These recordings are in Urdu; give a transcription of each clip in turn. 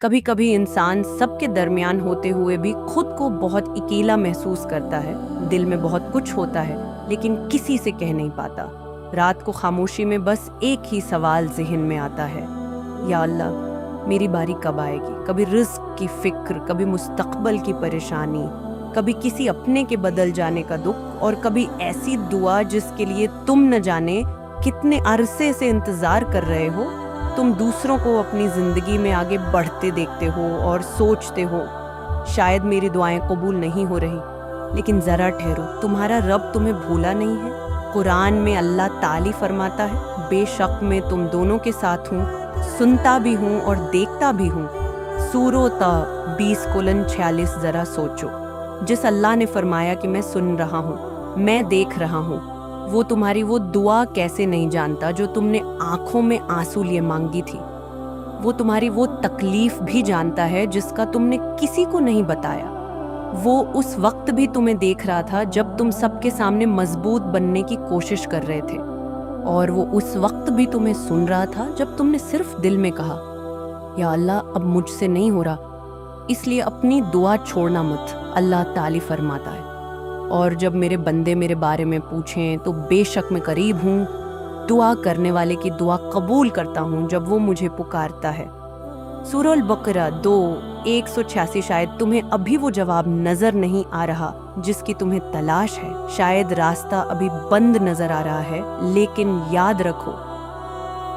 کبھی کبھی انسان سب کے درمیان ہوتے ہوئے بھی خود کو بہت اکیلا محسوس کرتا ہے، دل میں بہت کچھ ہوتا ہے لیکن کسی سے کہہ نہیں پاتا۔ رات کو خاموشی میں بس ایک ہی سوال ذہن میں آتا ہے، یا اللہ میری باری کب آئے گی؟ کبھی رزق کی فکر، کبھی مستقبل کی پریشانی، کبھی کسی اپنے کے بدل جانے کا دکھ، اور کبھی ایسی دعا جس کے لیے تم نہ جانے کتنے عرصے سے انتظار کر رہے ہو۔ تم دوسروں کو اپنی زندگی میں آگے بڑھتے دیکھتے ہو اور سوچتے ہو شاید میری دعائیں قبول نہیں ہو رہی، لیکن ذرا ٹھہرو، تمہارا رب تمہیں بھولا نہیں ہے۔ قرآن میں اللہ تعالی فرماتا ہے، بے شک میں تم دونوں کے ساتھ ہوں، سنتا بھی ہوں اور دیکھتا بھی ہوں۔ سورہ تا 20:46 ذرا سوچو، جس اللہ نے فرمایا کہ میں سن رہا ہوں، میں دیکھ رہا ہوں، وہ تمہاری وہ دعا کیسے نہیں جانتا جو تم نے آنکھوں میں آنسو لیے مانگی تھی؟ وہ تمہاری وہ تکلیف بھی جانتا ہے جس کا تم نے کسی کو نہیں بتایا۔ وہ اس وقت بھی تمہیں دیکھ رہا تھا جب تم سب کے سامنے مضبوط بننے کی کوشش کر رہے تھے، اور وہ اس وقت بھی تمہیں سن رہا تھا جب تم نے صرف دل میں کہا، یا اللہ اب مجھ سے نہیں ہو رہا، اس لیے اپنی دعا چھوڑنا مت۔ اللہ تعالی فرماتا ہے، اور جب میرے بندے میرے بارے میں پوچھیں تو بے شک میں قریب ہوں، دعا کرنے والے کی دعا قبول کرتا ہوں جب وہ مجھے پکارتا ہے۔ سورہ البقرہ 2:186 شاید تمہیں ابھی وہ جواب نظر نہیں آ رہا جس کی تمہیں تلاش ہے، شاید راستہ ابھی بند نظر آ رہا ہے، لیکن یاد رکھو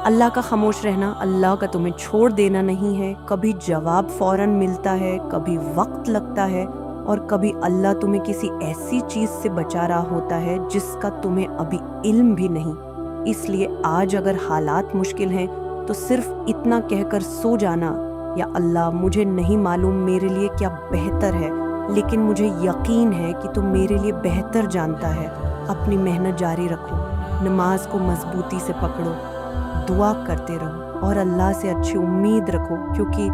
اللہ کا خاموش رہنا، اللہ کا تمہیں چھوڑ دینا نہیں ہے۔ کبھی جواب فوراً ملتا ہے، کبھی وقت لگتا ہے، اور کبھی اللہ تمہیں کسی ایسی چیز سے بچا رہا ہوتا ہے جس کا تمہیں ابھی علم بھی نہیں۔ اس لیے آج اگر حالات مشکل ہیں تو صرف اتنا کہہ کر سو جانا، یا اللہ مجھے نہیں معلوم میرے لیے کیا بہتر ہے، لیکن مجھے یقین ہے کہ تم میرے لیے بہتر جانتا ہے۔ اپنی محنت جاری رکھو، نماز کو مضبوطی سے پکڑو، دعا کرتے رہو، اور اللہ سے اچھی امید رکھو، کیونکہ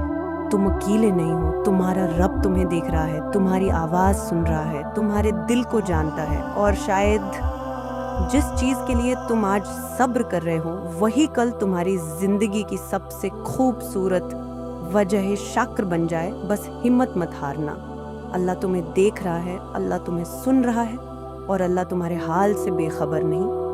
تم اکیلے نہیں ہو۔ تمہارا رب تمہیں دیکھ رہا ہے، تمہاری آواز سن رہا ہے، تمہارے دل کو جانتا ہے، اور شاید جس چیز کے لیے تم آج صبر کر رہے ہو وہی کل تمہاری زندگی کی سب سے خوبصورت وجہ شکر بن جائے۔ بس ہمت مت ہارنا، اللہ تمہیں دیکھ رہا ہے، اللہ تمہیں سن رہا ہے، اور اللہ تمہارے حال سے بے خبر نہیں۔